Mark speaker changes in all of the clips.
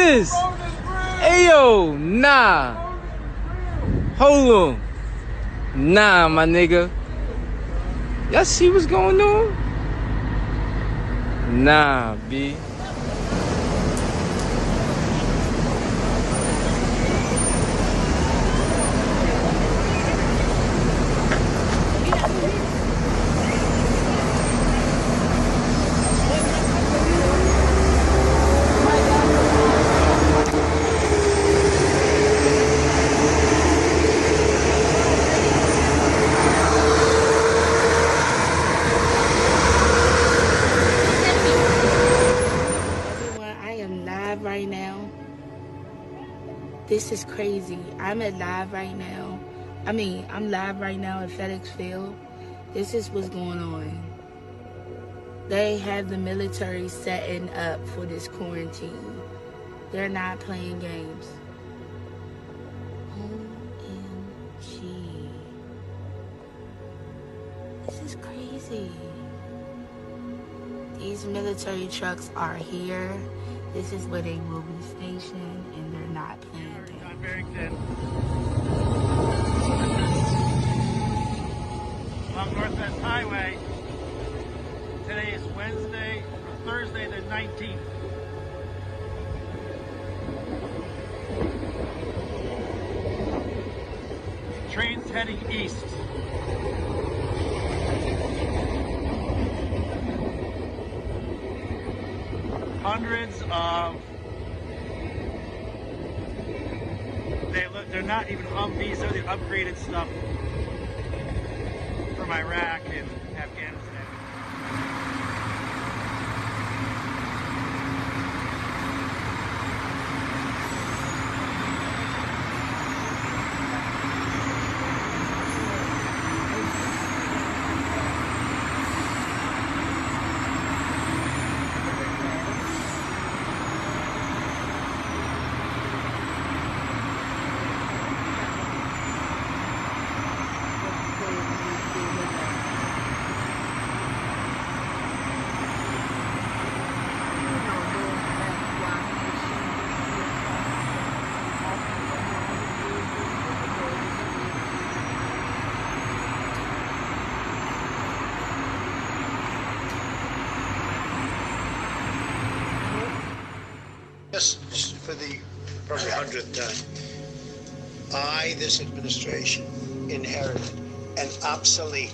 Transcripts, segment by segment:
Speaker 1: this? Ayo, nah. Hold on. Nah, my nigga. Y'all see what's going on? Nah, B.
Speaker 2: Right now, this is crazy. I'm live right now. I'm live right now at FedEx Field. This is what's going on. They have the military setting up for this quarantine. They're not playing games. OMG. This is crazy. These military trucks are here. This is where they will be stationed, and they're not playing games.
Speaker 3: John Barrington. Along Northwest Highway. Today is Thursday the 19th. Trains heading east. Hundreds of, they're not even Humvees, they're the upgraded stuff from Iraq and Afghanistan.
Speaker 4: Just for the probably 100th time, this administration, inherited an obsolete,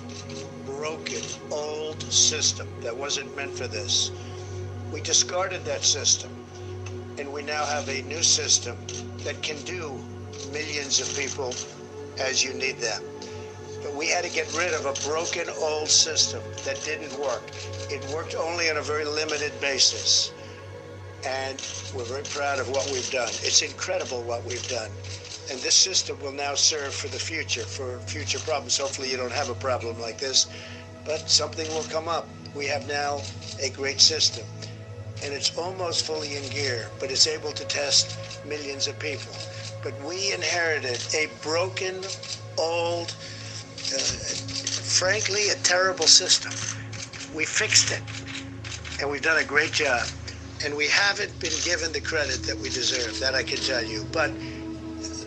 Speaker 4: broken, old system that wasn't meant for this. We discarded that system, and we now have a new system that can do millions of people as you need them. But we had to get rid of a broken, old system that didn't work. It worked only on a very limited basis. And we're very proud of what we've done. It's incredible what we've done. And this system will now serve for the future, for future problems. Hopefully you don't have a problem like this, but something will come up. We have now a great system, and it's almost fully in gear, but it's able to test millions of people. But we inherited a broken, old, frankly, a terrible system. We fixed it, and we've done a great job. And we haven't been given the credit that we deserve, that I can tell you. But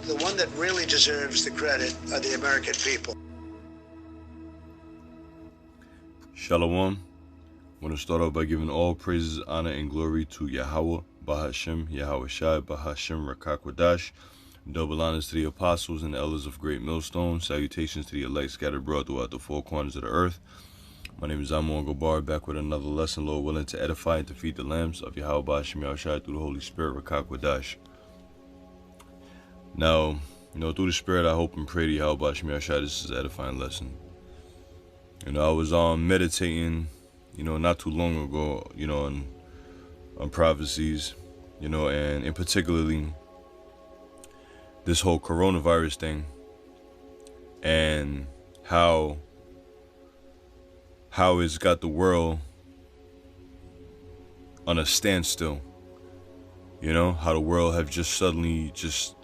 Speaker 4: the one that really deserves the credit are the American people.
Speaker 5: Shalom. I want to start off by giving all praises, honor, and glory to Yahweh, Bahashem, Yahweh Shai, Bahashem, Rakakwadash. Double honors to the apostles and the elders of Great Millstone. Salutations to the elect scattered abroad throughout the four corners of the earth. My name is Amon Gabar, back with another lesson, Lord willing, to edify and to feed the lambs of Yahweh Bahashem Yahushai through the Holy Spirit, Rakakwadash. Now, through the Spirit, I hope and pray to Yahweh Bahashem Yahushai this is an edifying lesson. I was meditating, not too long ago, on prophecies, and in particularly this whole coronavirus thing, and how it's got the world on a standstill. How the world have just suddenly just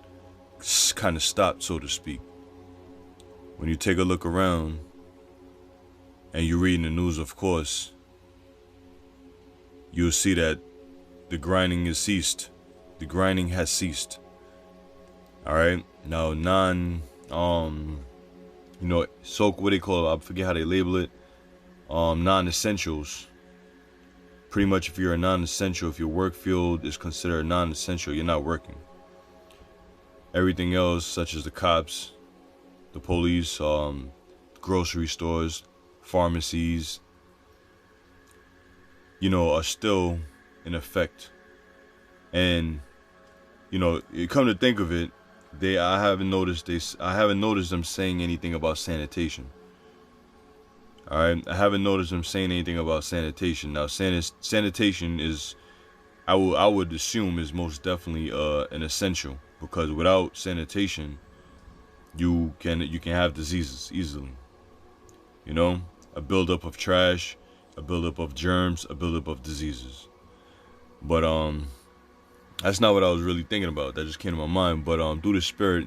Speaker 5: kind of stopped, so to speak. When you take a look around and you read in the news, of course, you'll see that the grinding has ceased. The grinding has ceased. All right. Now, so what they call it, I forget how they label it. Non-essentials. Pretty much, if you're a non-essential, if your work field is considered non-essential, you're not working. Everything else, such as the cops, the police, grocery stores, pharmacies, are still in effect. And you come to think of it, I haven't noticed them saying anything about sanitation. All right, I haven't noticed them saying anything about sanitation. Now, sanitation is, I would assume, is most definitely an essential, because without sanitation, you can have diseases easily. A buildup of trash, a buildup of germs, a buildup of diseases. But that's not what I was really thinking about. That just came to my mind. But through the Spirit,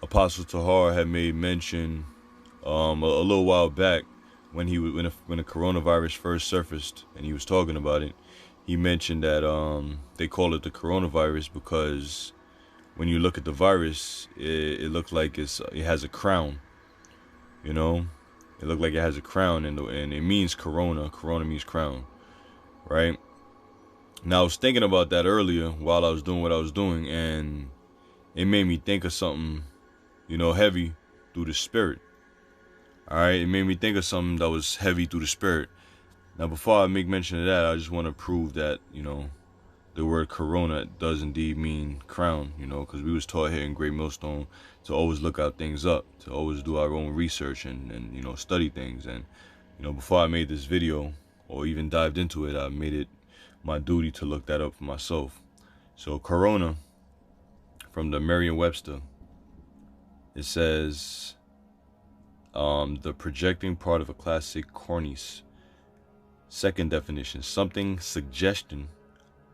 Speaker 5: Apostle Tahar had made mention a little while back when the coronavirus first surfaced, and he was talking about it. He mentioned that they call it the coronavirus because when you look at the virus, it looks like it has a crown. It looked like it has a crown, and it means corona. Corona means crown, right? Now, I was thinking about that earlier while I was doing what I was doing, and it made me think of something, heavy through the Spirit. All right, it made me think of something that was heavy through the Spirit. Now, before I make mention of that, I just want to prove that, the word corona does indeed mean crown, because we was taught here in Great Millstone to always look out things up, to always do our own research and study things. And, before I made this video or even dived into it, I made it my duty to look that up for myself. So corona, from the Merriam-Webster, it says the projecting part of a classic cornice. Second definition, something suggesting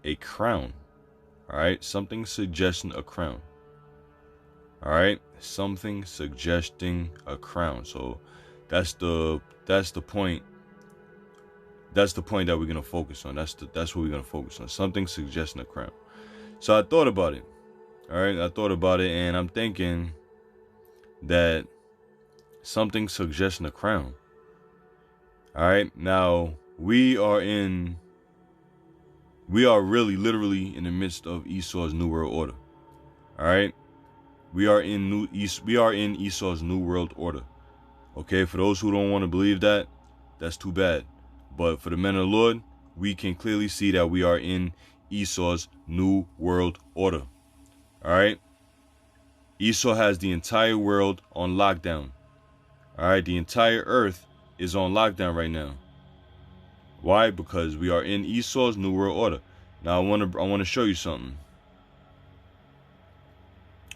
Speaker 5: a crown. All right, something suggesting a crown. All right, something suggesting a crown. So that's the point. That's the point that we're gonna focus on. That's what we're gonna focus on. Something suggesting a crown. So I thought about it. All right, I thought about it, and I'm thinking that something suggesting a crown. All right, now we are really literally in the midst of Esau's New World Order. All right, we are in Esau's New World Order. Okay, for those who don't want to believe that, that's too bad. But for the men of the Lord, we can clearly see that we are in Esau's New World Order. All right, Esau has the entire world on lockdown. All right, the entire earth is on lockdown right now. Why? Because we are in Esau's New World Order. Now I want to show you something.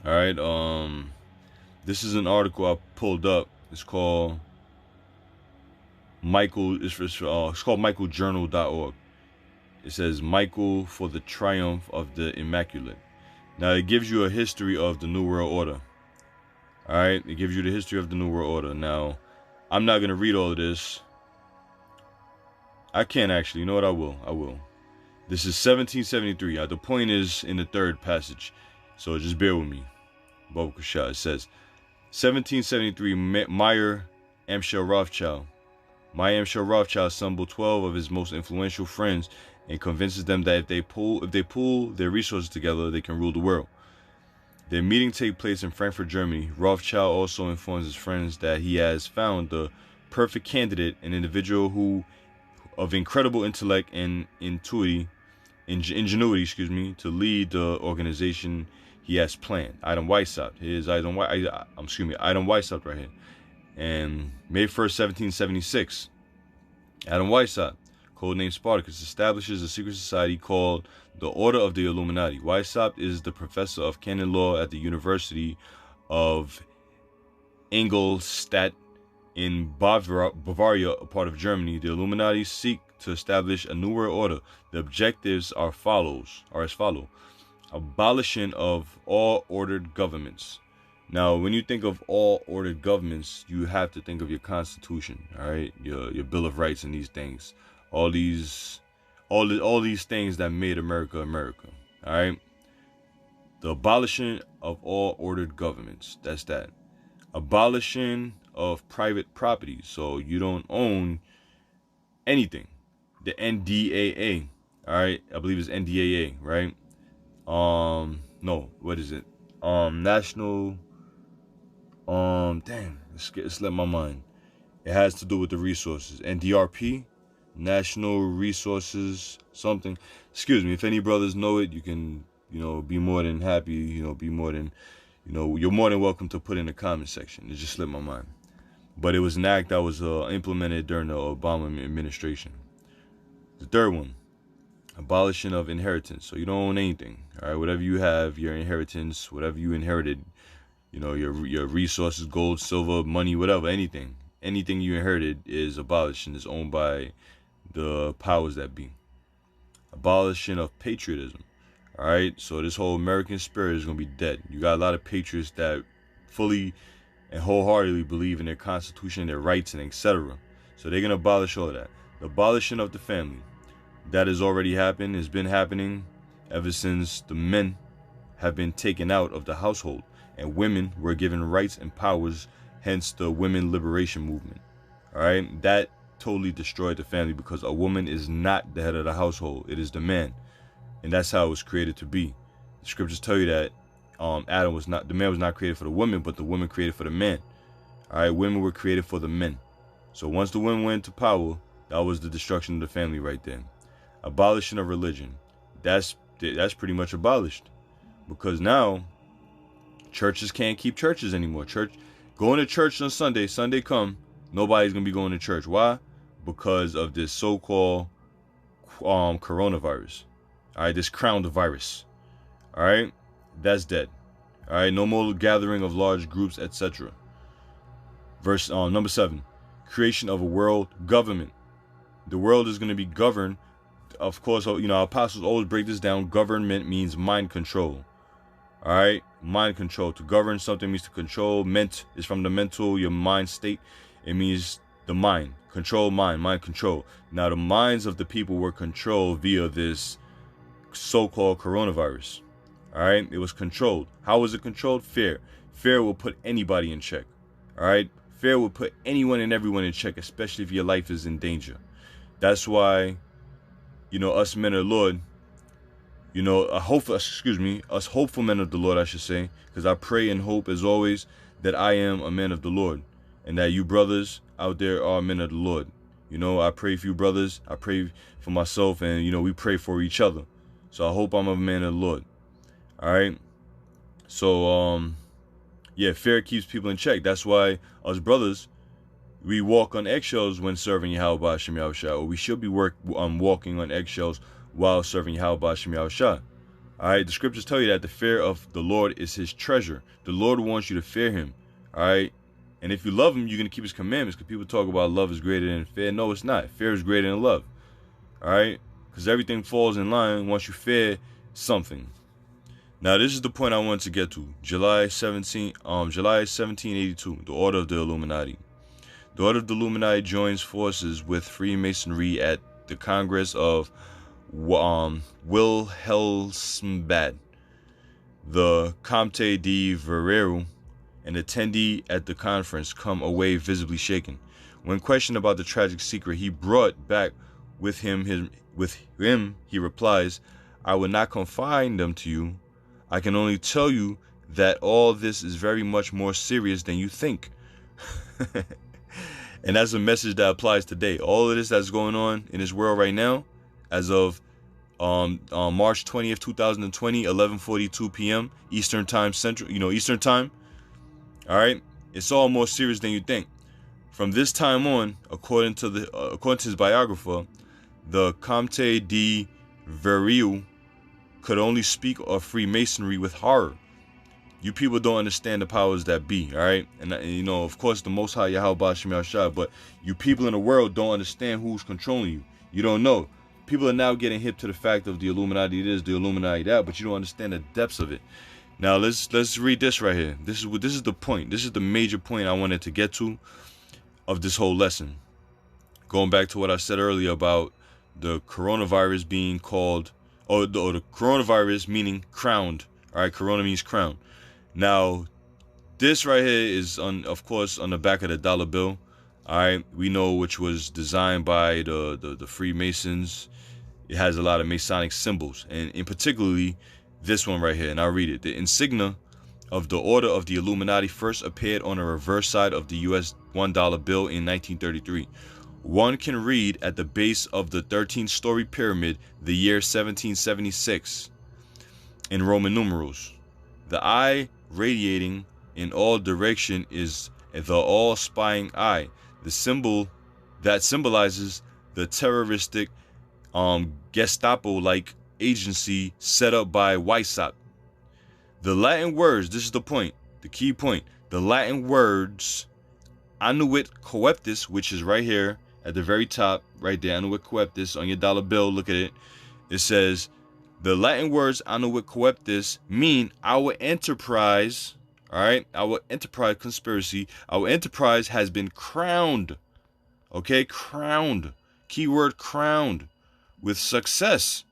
Speaker 5: All right, this is an article I pulled up. It's called it's called michaeljournal.org. It says Michael for the Triumph of the Immaculate. Now it gives you a history of the New World Order. All right, it gives you the history of the New World Order. Now, I'm not gonna read all of this. I can actually. You know what? I will. This is 1773. The point is in the third passage, so just bear with me. Baba Kushah. It says 1773. Meyer Amschel Rothschild. Meyer Amschel Rothschild assembled 12 of his most influential friends and convinces them that if they pool their resources together, they can rule the world. Their meeting takes place in Frankfurt, Germany. Rothschild also informs his friends that he has found the perfect candidate, an individual who, of incredible intellect and ingenuity, to lead the organization he has planned. Idem Weishaupt. Here's Idem Weishaupt right here. And May 1st, 1776, Idem Weishaupt, codenamed Spartacus, establishes a secret society called the Order of the Illuminati. Weishaupt is the professor of canon law at the University of Ingolstadt in Bavaria, a part of Germany. The Illuminati seek to establish a new world order. The objectives are as follows: abolition of all ordered governments. Now, when you think of all ordered governments, you have to think of your Constitution, all right, your Bill of Rights, and these things, all these things that made America America. All right. The abolition of all ordered governments. That's that. Abolition of private property. So you don't own anything. The NDAA. All right. I believe it's NDAA, right? No, what is it? National. Damn, it slipped my mind. It has to do with the resources. NDRP, National Resources something. Excuse me. If any brothers know it, you can, be more than happy. Be more than, you're more than welcome to put in the comment section. It just slipped my mind. But it was an act that was implemented during the Obama administration. The third one, abolition of inheritance. So you don't own anything. All right, whatever you have, your inheritance, whatever you inherited, your resources, gold, silver, money, whatever, anything you inherited is abolished and is owned by the powers that be. Abolition of patriotism. All right, so this whole American spirit is gonna be dead. You got a lot of patriots that fully and wholeheartedly believe in their Constitution, their rights, and etc. So they're gonna abolish all of that. The abolition of the family. That has already happened, has been happening ever since the men have been taken out of the household and women were given rights and powers, hence the women liberation movement. All right, that totally destroyed the family because a woman is not the head of the household, it is the man, and that's how it was created to be. The scriptures tell you that the man was not created for the woman, but the woman created for the man. All right, women were created for the men. So once the women went into power, that was the destruction of the family right there. Abolition of religion. That's pretty much abolished, because now churches can't keep churches anymore. Going to church on Sunday come, nobody's gonna be going to church. Why? Because of this so-called coronavirus. All right, this crowned virus. All right, that's dead. All right, no more gathering of large groups, etc. Verse number 7, creation of a world government. The world is going to be governed. Of course, our apostles always break this down. Government means mind control. All right, mind control. To govern something means to control. Ment is from the mental, your mind state. It means the mind. Control mind control. Now, the minds of the people were controlled via this so-called coronavirus. All right, it was controlled. How was it controlled? Fear. Fear will put anybody in check. All right, fear will put anyone and everyone in check, especially if your life is in danger. That's why, us men of the Lord, us hopeful men of the Lord, I should say, because I pray and hope as always that I am a man of the Lord and that you brothers out there are men of the Lord. I pray for you brothers. I pray for myself, and, we pray for each other. So I hope I'm a man of the Lord. All right. So, fear keeps people in check. That's why us brothers, we walk on eggshells when serving Yahweh Ba'ashem Yahushua, or we should be walking on eggshells while serving Yahweh Ba'ashem Yahushua. All right, the scriptures tell you that the fear of the Lord is his treasure. The Lord wants you to fear him. All right, and if you love him, you're going to keep his commandments, because people talk about love is greater than fear. No, it's not. Fear is greater than love. All right, because everything falls in line once you fear something. Now, this is the point I want to get to. July 1782, the Order of the Illuminati. The Order of the Illuminati joins forces with Freemasonry at the Congress of Wilhelmsbad. The Comte de Verreru, an attendee at the conference, come away visibly shaken. When questioned about the tragic secret he brought back with him, he replies, "I will not confine them to you. I can only tell you that all this is very much more serious than you think." And that's a message that applies today. All of this that's going on in this world right now, as of March 20th, 2020, 11:42 p.m. Eastern Time Central, Eastern Time. All right, it's all more serious than you think. From this time on, according to his biographer, the Comte de Verreru could only speak of Freemasonry with horror. You people don't understand the powers that be, all right? And of course, the Most High Yahweh Ba'ashem Yahushua, but you people in the world don't understand who's controlling you. You don't know. People are now getting hip to the fact of the Illuminati this, the Illuminati that, but you don't understand the depths of it. Now let's read this right here. This is the point. This is the major point I wanted to get to of this whole lesson. Going back to what I said earlier about the coronavirus being called or the coronavirus, meaning crowned. All right, corona means crown. Now, this right here is of course, on the back of the dollar bill. All right, we know which was designed by the Freemasons. It has a lot of Masonic symbols, and in particularly this one right here. And I'll read it. The insignia of the Order of the Illuminati first appeared on the reverse side of the US $1 bill in 1933. One can read at the base of the 13-story pyramid the year 1776 in Roman numerals. The eye radiating in all direction is the all-spying eye, the symbol that symbolizes the terroristic Gestapo-like agency set up by Weishaupt. The Latin words, this is the point, the key point. The Latin words annuit coeptis, which is right here at the very top, right there, annuit coeptis on your dollar bill, look at it. It says, the Latin words annuit coeptis mean our enterprise, all right, our enterprise conspiracy, our enterprise has been crowned, okay, crowned, keyword crowned, with success.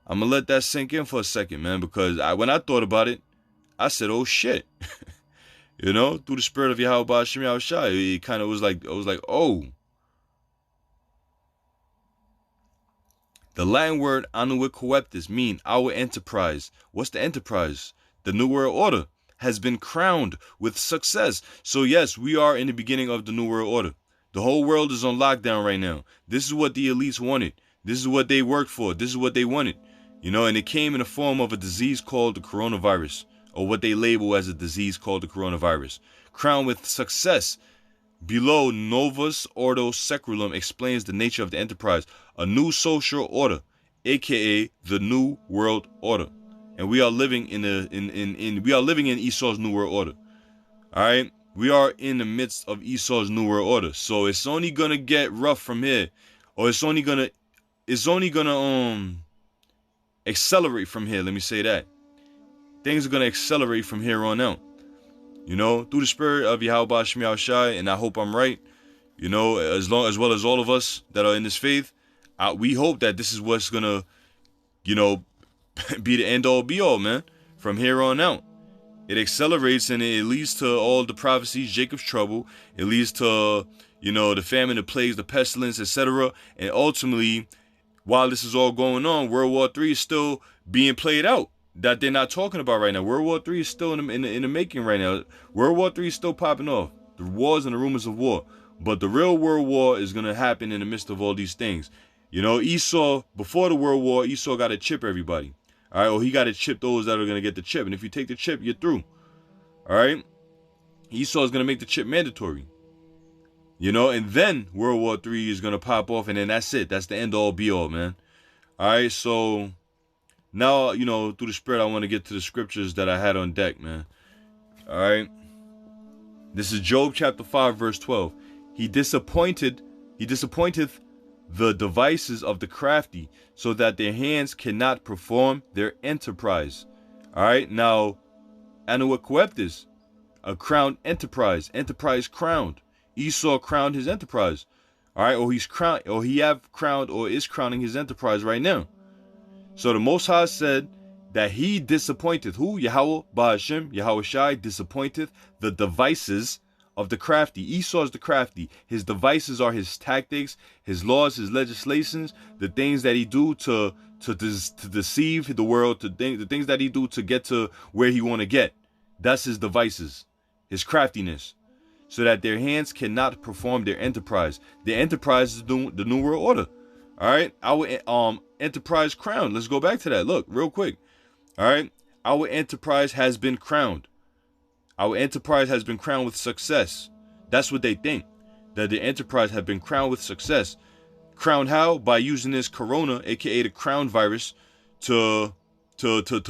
Speaker 5: I'm gonna let that sink in for a second, man, because when I thought about it, I said, oh shit. You know, through the spirit of Yahweh Ba'ashem Yahushua, it kind of was like, oh. The Latin word annuit coeptis mean our enterprise. What's the enterprise? The New World Order has been crowned with success. So yes, we are in the beginning of the New World Order. The whole world is on lockdown right now. This is what the elites wanted. This is what they worked for. This is what they wanted. You know, and it came in the form of a disease called the coronavirus, or what they label as a disease called the coronavirus. Crowned with success. Below, Novus Ordo Secularum explains the nature of the enterprise, a new social order, aka the New World Order. And we are living in Esau's New World Order. All right? We are in the midst of Esau's New World Order. So it's only gonna get rough from here. Or it's only gonna accelerate from here. Let me say that. Things are gonna accelerate from here on out. You know, through the spirit of Yahweh Ba'ashem Yahushua, and I hope I'm right. You know, as well as all of us that are in this faith, we hope that this is what's gonna, you know, be the end all be all, man. From here on out. It accelerates and it leads to all the prophecies, Jacob's trouble. It leads to, you know, the famine, the plagues, the pestilence, etc. And ultimately, while this is all going on, World War III is still being played out. That they're not talking about right now. World War III is still in the making right now. World War III is still popping off. The wars and the rumors of war. But the real World War is going to happen in the midst of all these things. You know, Esau, before the World War, Esau got to chip everybody. All right, or he got to chip those that are going to get the chip. And if you take the chip, you're through. All right? Esau is going to make the chip mandatory. You know, and then World War III is going to pop off, and then that's it. That's the end all be all, man. All right, so now, you know, through the spirit, I want to get to the scriptures that I had on deck, man. All right? This is Job chapter 5, verse 12. He disappointeth the devices of the crafty, so that their hands cannot perform their enterprise. All right, now, annuit coeptis, a crowned enterprise, enterprise crowned. Esau crowned his enterprise. All right, or he's crowned, or he have crowned, or is crowning his enterprise right now. So the Most High said that he disappointeth who? Yahweh Ba'ashem Yahushua disappointeth the devices of the crafty. Esau is the crafty. His devices are his tactics, his laws, his legislations, the things that he do to deceive the world, the things that he do to get to where he want to get. That's his devices, his craftiness, so that their hands cannot perform their enterprise. Their enterprise is the New World Order. All right, our enterprise crowned. Let's go back to that. Look, real quick. All right, our enterprise has been crowned. Our enterprise has been crowned with success. That's what they think, that the enterprise have been crowned with success. Crowned how? By using this corona, aka the crown virus, to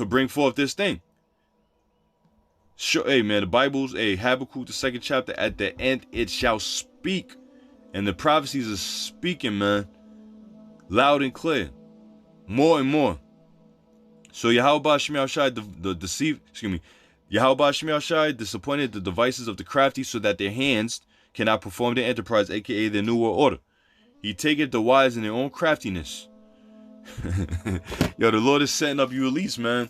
Speaker 5: bring forth this thing. Sure, hey man, the Bible's Habakkuk the 2nd chapter, at the end it shall speak, and the prophecies are speaking, man, loud and clear, more and more. So Yahweh Ba'ashem Yahushua Yahweh Ba'ashem Yahushua disappointed the devices of the crafty, so that their hands cannot perform their enterprise, aka their New World Order. He taketh the wise in their own craftiness. Yo, the Lord is setting up you elites, man.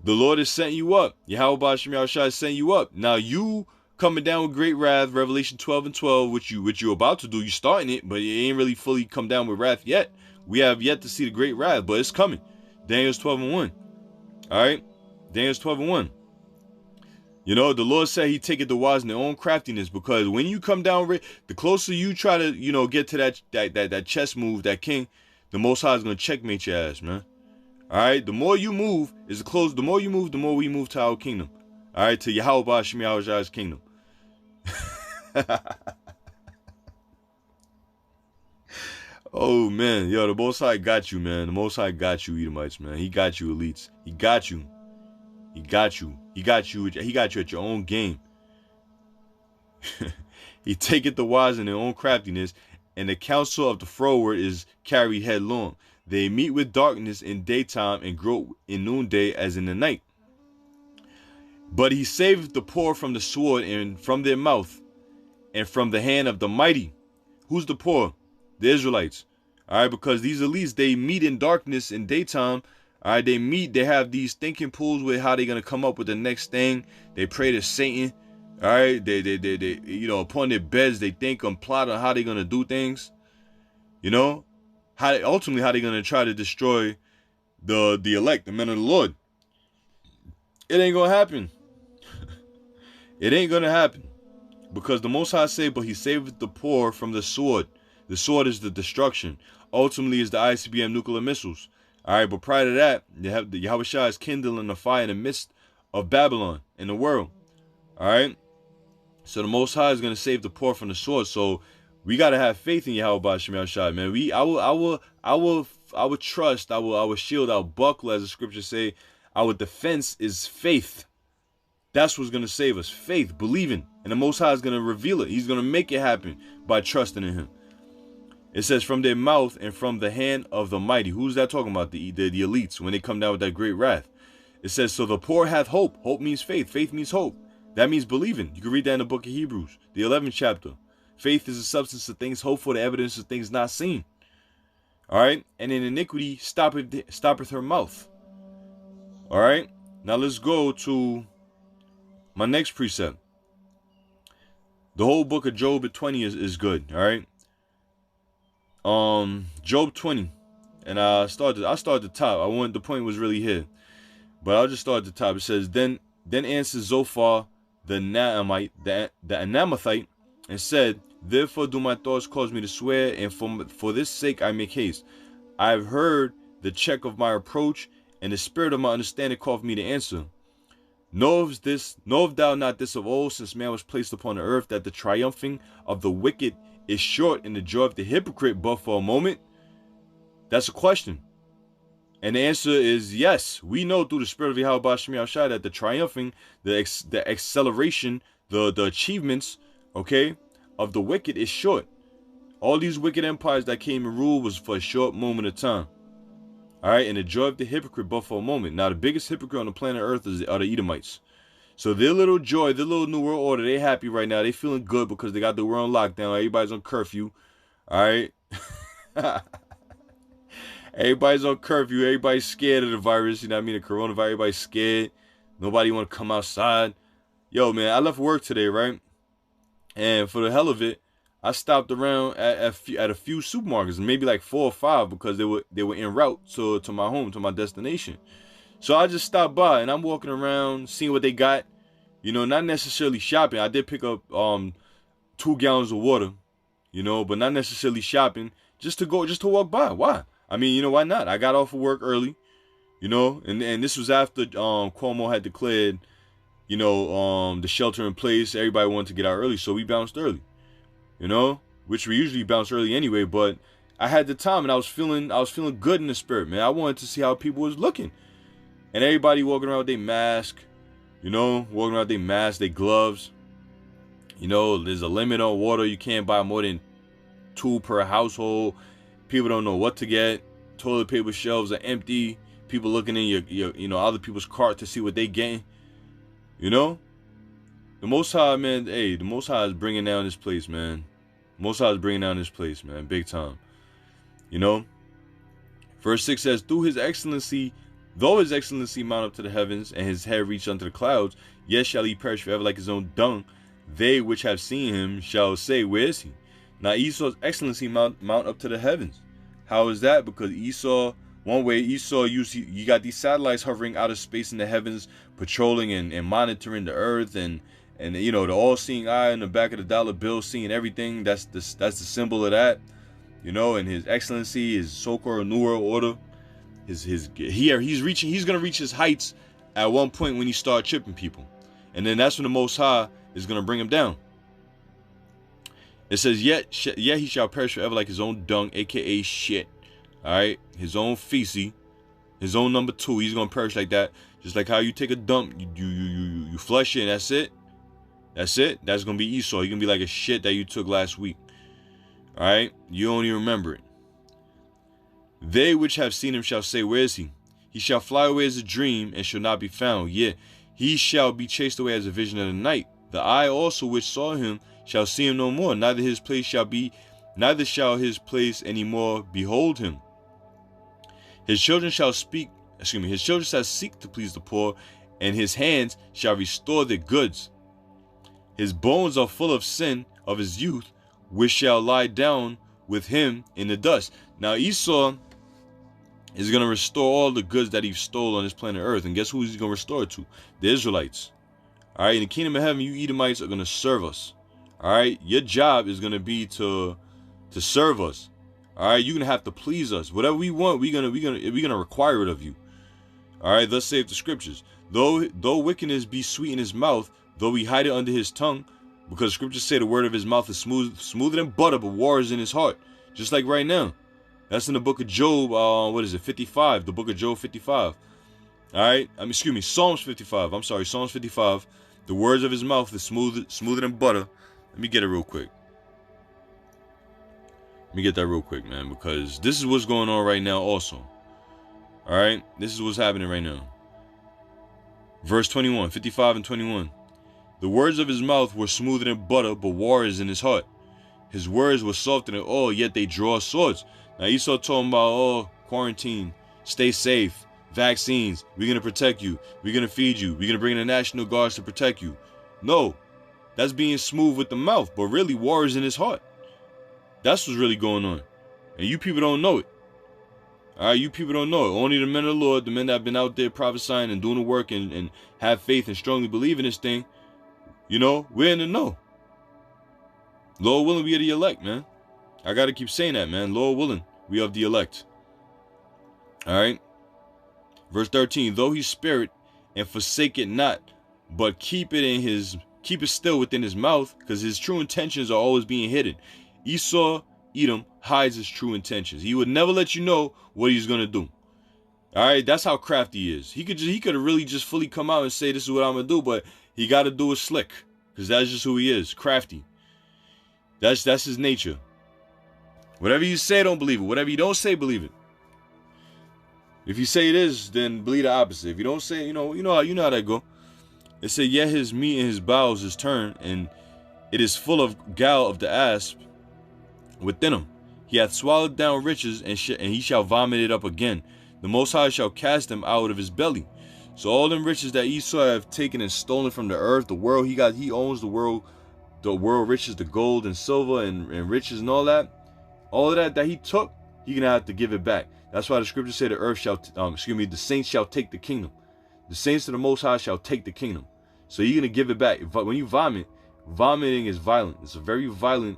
Speaker 5: The Lord is setting you up. Yahweh Ba'ashem Yahushua is setting you up. Now you coming down with great wrath, Revelation 12 and 12, which you're about to do. You starting it, but it ain't really fully come down with wrath yet. We have yet to see the great wrath, but it's coming. Daniel's 12 and 1. All right, Daniel's 12 and 1. You know, the Lord said he taketh the wise in their own craftiness, because when you come down, the closer you try to, you know, get to that chess move, that king, the Most High is gonna checkmate your ass, man. All right, the more you move is the more you move, the more we move to our kingdom. All right, to Yahweh Ba'ashem Yahushua's kingdom. Oh man, yo, the Most High got you, man. The Most High got you, Edomites, man. He got you, elites. He got you. He got you. He got you. He got you at your own game. He taketh the wise in their own craftiness, and the counsel of the froward is carried headlong. They meet with darkness in daytime and grow in noonday as in the night. But he saveth the poor from the sword and from their mouth, and from the hand of the mighty. Who's the poor? The Israelites. All right, because these elites, they meet in darkness in daytime. All right, they have these thinking pools with how they're going to come up with the next thing. They pray to Satan. All right, they you know, upon their beds, they think and plot on how they're going to do things. You know, ultimately how they're going to try to destroy the elect, the men of the Lord. It ain't going to happen. It ain't going to happen. Because the Most High say, but he saveth the poor from the sword. The sword is the destruction. Ultimately is the ICBM nuclear missiles. All right, but prior to that, you have the Yahushua is kindling the fire in the midst of Babylon in the world. All right, so the Most High is going to save the poor from the sword. So we got to have faith in Yahweh Ba'ashem Yahushua, man. Our trust, our shield, our buckler, as the scriptures say, our defense is faith. That's what's going to save us. Faith, believing. And the Most High is going to reveal it. He's going to make it happen by trusting in him. It says, from their mouth and from the hand of the mighty. Who's that talking about? The elites, when they come down with that great wrath. It says, so the poor hath hope. Hope means faith. Faith means hope. That means believing. You can read that in the book of Hebrews, the 11th chapter. Faith is the substance of things hoped for, the evidence of things not seen. All right. And in iniquity stoppeth her mouth. All right. Now let's go to my next precept. The whole book of Job at 20 is good. All right. Job 20, and I started at the top. The point was really here, but I'll just start at the top. It says, then answered Zophar the Anamathite, and said, therefore do my thoughts cause me to swear, and for this sake I make haste. I have heard the check of my reproach, and the spirit of my understanding calleth me to answer. Knowest thou not this of old, since man was placed upon the earth, that the triumphing of the wicked is short and the joy of the hypocrite but for a moment? That's a question. And the answer is yes. We know through the spirit of Yahweh Ba'ashem Yahushua that the triumphing, the acceleration, the achievements, okay, of the wicked is short. All these wicked empires that came and ruled was for a short moment of time. All right, and the joy of the hypocrite but for a moment. Now the biggest hypocrite on the planet Earth are the Edomites. So their little joy, their little new world order, they happy right now. They feeling good because they got the world on lockdown. Everybody's on curfew. All right. Everybody's on curfew. Everybody's scared of the virus. You know what I mean? The coronavirus. Everybody's scared. Nobody want to come outside. Yo, man, I left work today, right? And for the hell of it, I stopped around at a few supermarkets, maybe like 4 or 5, because they were en route to my home, to my destination. So I just stopped by and I'm walking around, seeing what they got. You know, not necessarily shopping. I did pick up 2 gallons of water, you know, but not necessarily shopping. Just to walk by. Why? I mean, you know, why not? I got off of work early, you know, and this was after Cuomo had declared, you know, the shelter in place. Everybody wanted to get out early, so we bounced early, you know, which we usually bounce early anyway. But I had the time and I was feeling good in the spirit, man. I wanted to see how people was looking. And everybody walking around with their mask, you know, their gloves. You know, there's a limit on water. You can't buy more than 2 per household. People don't know what to get. Toilet paper shelves are empty. People looking in your you know, other people's cart to see what they getting. You know, the Most High, man. Hey, the Most High is bringing down this place, man. Most High is bringing down this place, man, big time. You know. Verse 6 says, though his excellency mount up to the heavens, and his head reach unto the clouds, yet shall he perish forever like his own dung. They which have seen him shall say, where is he? Now Esau's excellency mount up to the heavens. How is that? Because Esau, one way Esau you got these satellites hovering out of space in the heavens, patrolling and monitoring the earth, and you know, the all-seeing eye in the back of the dollar bill, seeing everything. That's the symbol of that, you know. And his excellency, his so-called New World Order, he's gonna reach his heights at one point when he start chipping people, and then that's when the Most High is gonna bring him down. It says, yet he shall perish forever like his own dung, aka shit. All right, his own feces, his own number 2. He's gonna perish like that, just like how you take a dump, you flush it, and that's it. That's it. That's gonna be Esau. He's gonna be like a shit that you took last week. All right, you don't even remember it. They which have seen him shall say, where is he? He shall fly away as a dream and shall not be found. Yet he shall be chased away as a vision of the night. The eye also which saw him shall see him no more. Neither shall his place any more behold him. His children shall seek to please the poor, and his hands shall restore their goods. His bones are full of sin of his youth, which shall lie down with him in the dust. Now Esau is going to restore all the goods that he stole on this planet Earth. And guess who he's going to restore it to? The Israelites. All right, in the kingdom of heaven, you Edomites are going to serve us. All right, your job is going to be to serve us. All right, you're going to have to please us. Whatever we want, we're going to require it of you. All right, thus saith the scriptures. Though wickedness be sweet in his mouth, though we hide it under his tongue, because scriptures say the word of his mouth is smoother than butter, but war is in his heart. Just like right now. That's in the book of Job, 55, the book of Job 55. All right, Psalms 55. I'm sorry, Psalms 55. The words of his mouth is smoother than butter. Let me get it real quick. Let me get that real quick, man, because this is what's going on right now also. All right, this is what's happening right now. Verse 21, 55 and 21. The words of his mouth were smoother than butter, but war is in his heart. His words were softer than oil, yet they draw swords. Now Esau talking about, quarantine, stay safe, vaccines, we're going to protect you, we're going to feed you, we're going to bring in the National Guards to protect you. No, that's being smooth with the mouth, but really war is in his heart. That's what's really going on. And you people don't know it. All right, you people don't know it. Only the men of the Lord, the men that have been out there prophesying and doing the work and have faith and strongly believe in this thing, you know, we're in the know. Lord willing, we are the elect, man. I got to keep saying that, man. Lord willing, we are the elect. All right. Verse 13, though he spare it and forsake it not, but keep it still within his mouth, because his true intentions are always being hidden. Esau, Edom, hides his true intentions. He would never let you know what he's going to do. All right, that's how crafty he is. He could have really just fully come out and say, this is what I'm going to do, but he got to do it slick, because that's just who he is, crafty. That's his nature. Whatever you say, don't believe it. Whatever you don't say, believe it. If you say it is, then believe the opposite. If you don't say, you know how that go. It said, yet his meat and his bowels is turned, and it is full of gall of the asp within him. He hath swallowed down riches, and he shall vomit it up again. The Most High shall cast them out of his belly. So all them riches that Esau have taken and stolen from the earth, the world, he owns the world riches, the gold and silver and riches and all that. All of that he took, he's gonna have to give it back. That's why the scriptures say the saints shall take the kingdom. The saints of the Most High shall take the kingdom. So you're gonna give it back. When you vomit, vomiting is violent. It's a very violent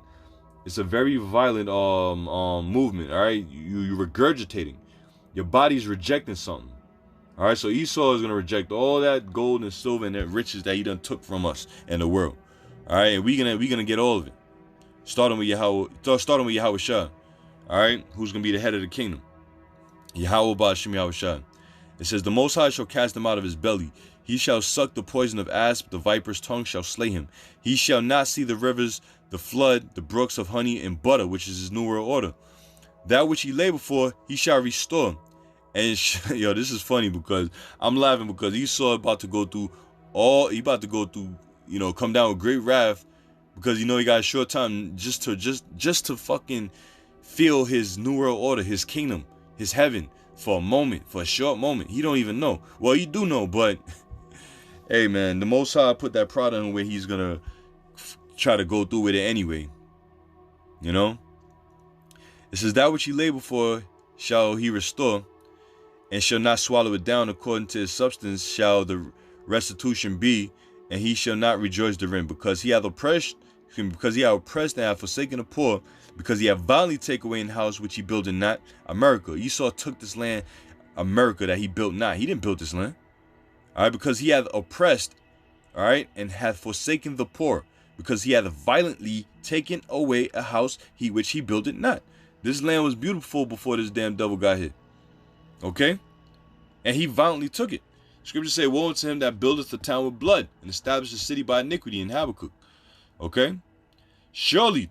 Speaker 5: movement. All right, you're regurgitating. Your body's rejecting something. All right, so Esau is gonna reject all that gold and silver and that riches that he done took from us and the world. All right, and we're gonna get all of it. Starting with Yahweh Shah. All right, who's gonna be the head of the kingdom? Yahweh Ba'ashem Yahweh Shah. It says, the Most High shall cast him out of his belly. He shall suck the poison of asp. The viper's tongue shall slay him. He shall not see the rivers, the flood, the brooks of honey and butter, which is his new world order. That which he lay before, he shall restore. And yo, this is funny because I'm laughing because Esau about to go through, come down with great wrath, because he got a short time just to fucking feel his new world order, his kingdom. his heaven for a moment, for a short moment. He don't even know. Well, you do know, but hey, man, the Most High put that pride on him where he's gonna try to go through with it anyway. You know? It says, that which he labor for shall he restore, and shall not swallow it down. According to his substance shall the restitution be, and he shall not rejoice therein, because he hath oppressed and hath forsaken the poor, because he hath violently taken away in the house which he builded not. America. Esau took this land, America, that he built not. He didn't build this land. All right, because he hath oppressed, all right, and hath forsaken the poor, because he hath violently taken away a house which he builded not. This land was beautiful before this damn devil got here. Okay? And he violently took it. Scriptures say, woe unto him that buildeth the town with blood, and established the city by iniquity in Habakkuk. Okay? Surely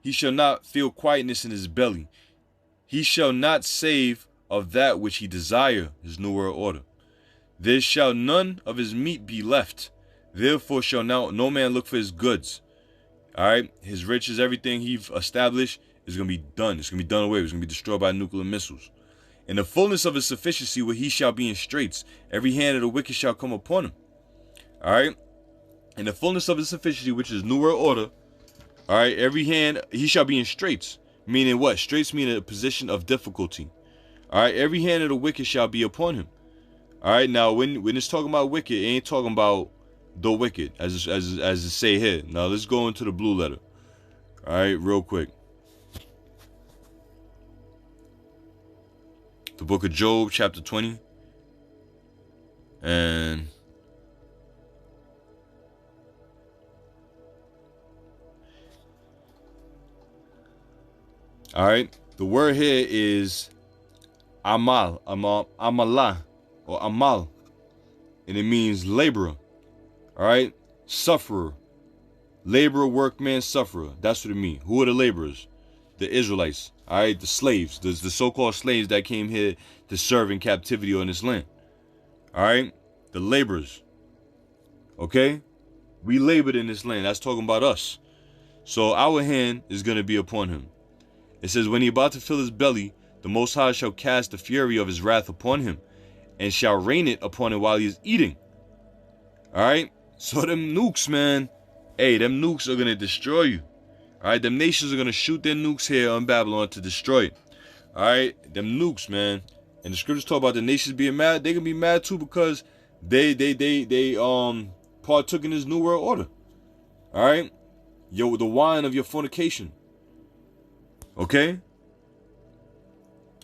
Speaker 5: he shall not feel quietness in his belly. He shall not save of that which he desire, his new world order. There shall none of his meat be left. Therefore shall now no man look for his goods. Alright? His riches, everything he established is going to be done. It's going to be done away. It's going to be destroyed by nuclear missiles. In the fullness of his sufficiency where he shall be in straits, every hand of the wicked shall come upon him. Alright? In the fullness of his sufficiency, which is new world order, alright, every hand, he shall be in straits. Meaning what? Straits mean a position of difficulty. Alright, every hand of the wicked shall be upon him. Alright, now when it's talking about wicked, it ain't talking about the wicked, as it say here. Now let's go into the blue letter. Alright, real quick. The book of Job, chapter 20. And all right, the word here is amalah, or amal, and it means laborer. All right, sufferer, laborer, workman, sufferer. That's what it means. Who are the laborers? The Israelites. All right, the slaves, the so-called slaves that came here to serve in captivity on this land. All right, the laborers. Okay, we labored in this land. That's talking about us. So our hand is going to be upon him. It says, when he about to fill his belly, the Most High shall cast the fury of his wrath upon him, and shall rain it upon him while he is eating. All right, so them nukes, man. Hey, them nukes are going to destroy you. All right, them nations are going to shoot their nukes here on Babylon to destroy it. All right, them nukes, man. And the scriptures talk about the nations being mad. They going to be mad too because they partook in this new world order. All right, yo, the wine of your fornication. Okay?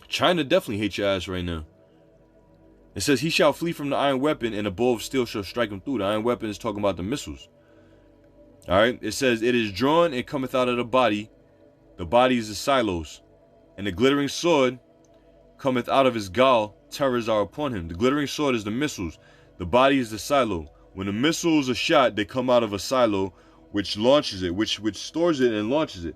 Speaker 5: China definitely hates your ass right now. It says, he shall flee from the iron weapon, and a bow of steel shall strike him through. The iron weapon is talking about the missiles. Alright? It says, it is drawn and cometh out of the body. The body is the silos. And the glittering sword cometh out of his gall. Terrors are upon him. The glittering sword is the missiles. The body is the silo. When the missiles are shot, they come out of a silo, which launches it, which stores it and launches it.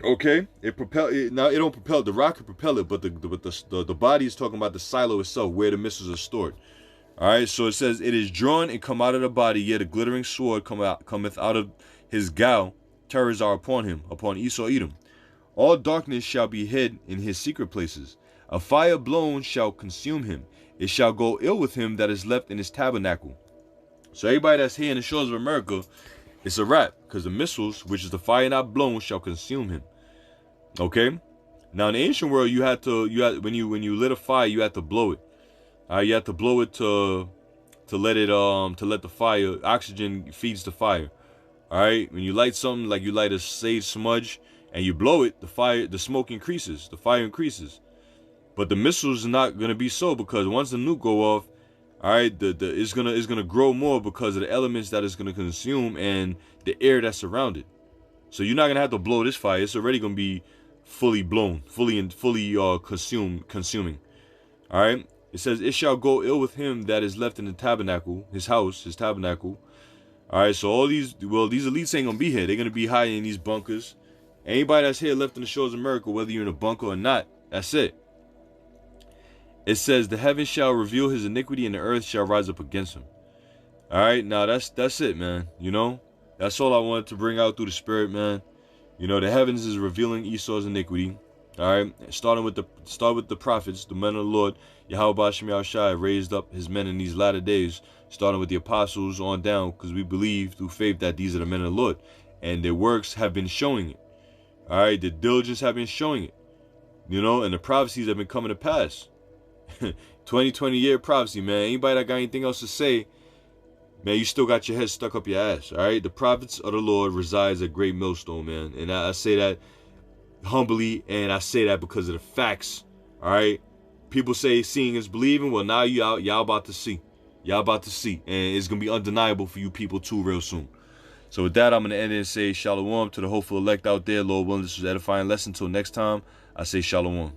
Speaker 5: Okay, now it don't propel the rocket, propel it, but the body is talking about the silo itself, where the missiles are stored. All right, so it says, it is drawn and come out of the body, yet a glittering sword cometh out of his gall. Terrors are upon him, upon Esau Edom. All darkness shall be hid in his secret places. A fire blown shall consume him. It shall go ill with him that is left in his tabernacle. So everybody that's here in the shores of America, it's a wrap, because the missiles, which is the fire not blown, shall consume him. Okay? Now in the ancient world, when you lit a fire, you had to blow it. You have to blow it to let the fire, oxygen feeds the fire. All right, when you light something, like you light a sage smudge and you blow it, the smoke increases, the fire increases. But the missiles are not gonna be so, because once the nuke go off, all right, it's gonna grow more because of the elements that it's gonna consume and the air that's surrounded. So you're not gonna have to blow this fire; it's already gonna be fully blown, fully consuming. All right. It says, it shall go ill with him that is left in the tabernacle, his house, his tabernacle. All right, so all these elites ain't gonna be here. They're gonna be hiding in these bunkers. Anybody that's here left in the shores of America, whether you're in a bunker or not, that's it. It says, the heavens shall reveal his iniquity, and the earth shall rise up against him. All right, now that's it, man. You know, that's all I wanted to bring out through the spirit, man. You know, the heavens is revealing Esau's iniquity. All right, start with the prophets, the men of the Lord. Yahweh Ba'ashem Yahushua raised up his men in these latter days, starting with the apostles on down, because we believe through faith that these are the men of the Lord, and their works have been showing it. All right, the diligence have been showing it, you know, and the prophecies have been coming to pass. 2020 year prophecy, man. Anybody that got anything else to say, man, you still got your head stuck up your ass. All right, the prophets of the Lord resides at Great Millstone, man, and I say that humbly, and I say that because of the facts. All right, people say seeing is believing. Well, now y'all about to see, and it's gonna be undeniable for you people too real soon. So with that, I'm gonna end it and say shalom to the hopeful elect out there. Lord willing, this was an edifying lesson. Until next time, I say shalom.